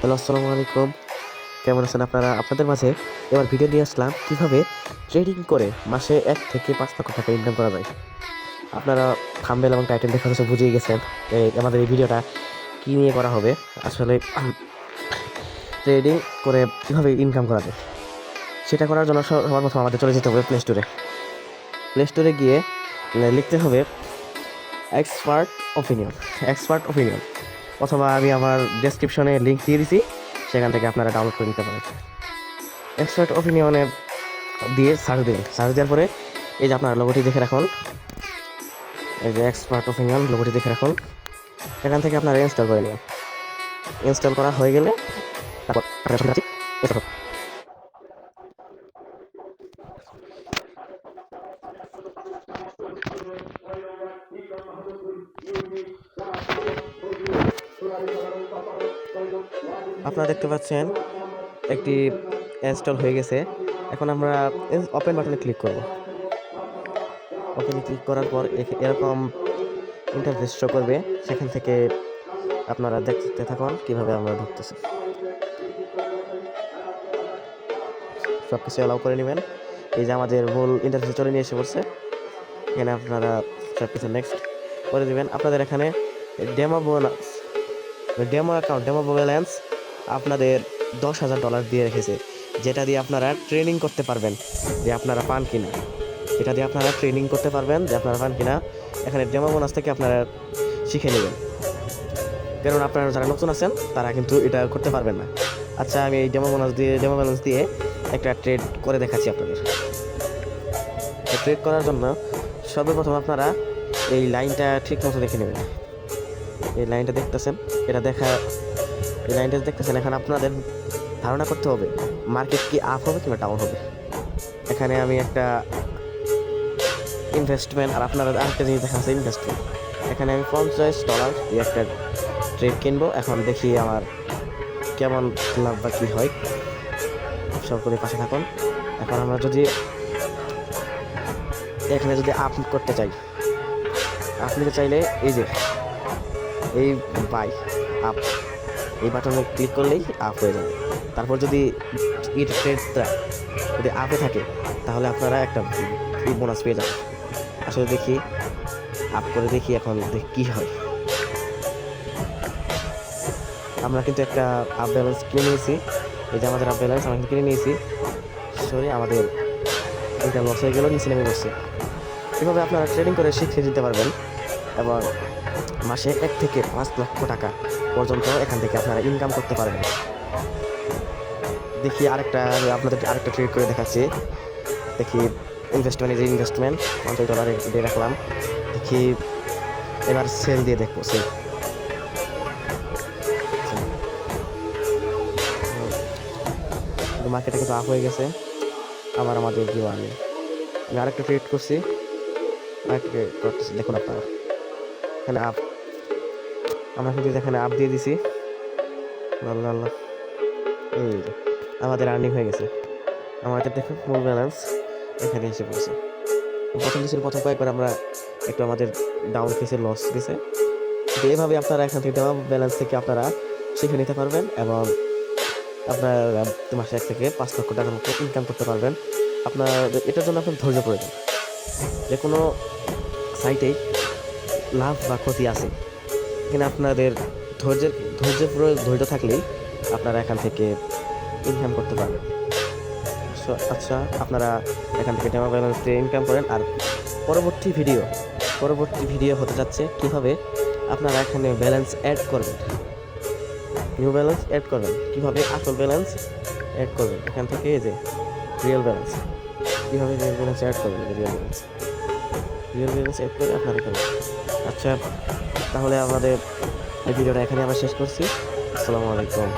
Hello, আসসালামু আলাইকুম। কেমন আছেন আপনারা? আপনাদের মাঝে এবার ভিডিও নিয়ে আসলাম কীভাবে ট্রেডিং করে মাসে ১ থেকে ৫ লক্ষ টাকা ইনকাম করা যায়। আপনারা থাম্বনেল এবং টাইটেল দেখে হয়তো বুঝেই গেছেন আমাদের এই ভিডিওটা কী নিয়ে করা হবে। আসলে ট্রেডিং করে কীভাবে ইনকাম করা যায় সেটা করার জন্য সবার প্রথম আমাদের চলে যেতে হবে প্লে স্টোরে। প্লে স্টোরে গিয়ে লিখতে হবে এক্সপার্ট অপিনিয়ন, অথবা আমি আমার ডেসক্রিপশনে লিঙ্ক দিয়ে দিছি, সেখান থেকে আপনারা ডাউনলোড করে নিতে পারেন। এক্সপার্ট অপিনিয়নে দিয়ে সার্চ দিন, সার্চ দেওয়ার পরে এই যে আপনার লোগোটি দেখে রাখুন, এই যে এক্সপার্ট অপিনিয়ন লোগোটি দেখে রাখুন, এখান থেকে আপনারা ইনস্টল করে নিন। ইনস্টল করা হয়ে গেলে তারপর আপনারা দেখতে পাচ্ছেন একটি ইনস্টল হয়ে গেছে। এখন আমরা ওপেন বাটনে ক্লিক করব। ওপেনে ক্লিক করার পর এরকম ইন্টারফেস শো করবে, সেখান থেকে আপনারা দেখতে থাকুন কীভাবে আমরা ঢুকতেছি। সব কিছু অ্যালাউ করে নেবেন। এই যে আমাদের মূল ইন্টারফেসে চলে নিয়ে এসে পড়ছে, এখানে আপনারা সব কিছু নেক্সট করে দেবেন। আপনাদের এখানে ডেমো ব্যালেন্স আপনাদের $10,000 দিয়ে রেখেছে, যেটা দিয়ে আপনারা ট্রেনিং করতে পারবেন যে আপনারা পান কিনা, এটা দিয়ে আপনারা ট্রেনিং করতে পারবেন যে আপনারা পান কিনা। এখানে ডেমো বোনাস থেকে আপনারা শিখে নেবেন, কারণ আপনারা যারা নতুন আছেন তারা কিন্তু এটা করতে পারবেন না। আচ্ছা, আমি এই ডেমো ব্যালেন্স দিয়ে একটা ট্রেড করে দেখাচ্ছি আপনাদের। ট্রেড করার জন্য সর্বপ্রথম আপনারা এই লাইনটা ঠিক মতো দেখে নেবেন। এই লাইনটা দেখতেছেন, এই লাইনটা দেখতেছেন। এখন আপনাদের ধারণা করতে হবে মার্কেট কি আপ হবে কিংবা ডাউন হবে। এখানে আমি একটা ইনভেস্টমেন্ট, আর আপনারা আরেকটা জিনিস দেখা আছে ইনভেস্টমেন্ট। এখানে আমি $50 দিয়ে একটা ট্রেড কিনবো। এখন দেখি আমার কেমন লাভ বা কী হয়, সকলে পাশে থাকুন। এখন আমরা যদি এখানে আপ করতে চাই, আপ নিতে চাইলে এই যে এই বাই আপ, এই বাটনে ক্লিক করলেই আপ হয়ে যাবে। তারপর যদি ট্রেডটা যদি আপে থাকে তাহলে আপনারা একটা বোনাস পেয়ে যাবেন। আসলে দেখি আপ করে দেখি এখন কী হয়। আমরা কিন্তু একটা আপ ব্যালেন্স কিনে নিয়েছি। এই যে আমাদের আপ ব্যালেন্স আমরা কিনে নিয়েছি। আমাদের এটা লস হয়ে গেল, নিচে নেমে বসছে। এভাবে আপনারা ট্রেডিং করে শিখে দিতে পারবেন এবং মাসে 1 থেকে 5 লক্ষ টাকা পর্যন্ত এখান থেকে আপনারা ইনকাম করতে পারবেন। দেখি আপনাদের আরেকটা ট্রেড করে দেখাচ্ছি। দেখি ইনভেস্টমেন্ট $50 দিয়ে রাখলাম। দেখি এবার সেল দিয়ে দেখবো। সেল মার্কেটে কিন্তু আপ হয়ে গেছে। আবার আমাদের আমি আরেকটা ট্রেড করছি, দেখুন আপনারা এখানে আপ, আমরা কিন্তু এখানে আপ দিয়ে দিছি। আল্লাহ, এই যে আমাদের আর্নিং হয়ে গেছে। আমাদের দেখুন মূল ব্যালেন্স এখানে এসে পড়ছে। প্রথম কয়েকবার আমরা একটু আমাদের ডাউন কেসে লস গেছে। তো এইভাবে আপনারা এখান থেকে দেওয়া ব্যালেন্স থেকে আপনারা শিখে নিতে পারবেন এবং আপনার মাসে 1 থেকে 5 লক্ষ টাকার মতো ইনকাম করতে পারবেন। আপনার এটার জন্য আপনার ধৈর্য প্রয়োজন। যে কোনো সাইটেই লাভ বা ক্ষতি আছে, এখানে আপনাদের ধৈর্য থাকলেই আপনারা এখান থেকে ইনকাম করতে পারবেন। আচ্ছা, আপনারা এখান থেকে ডেমো ব্যালেন্স দিয়ে ইনকাম করেন। আর পরবর্তী ভিডিও হতে যাচ্ছে কীভাবে আপনারা এখানে ব্যালেন্স অ্যাড করবেন, নিউ ব্যালেন্স অ্যাড করবেন, কীভাবে আসল ব্যালেন্স অ্যাড করবেন। এখান থেকে এই যে রিয়েল ব্যালেন্স, কীভাবে রিয়েল ব্যালেন্স অ্যাড করবেন, রিয়েল ব্যালেন্স অ্যাড করে আপনারা করবেন। আচ্ছা, তাহলে আমাদের এই ভিডিওটা এখানে আমরা শেষ করছি। আসসালামু আলাইকুম।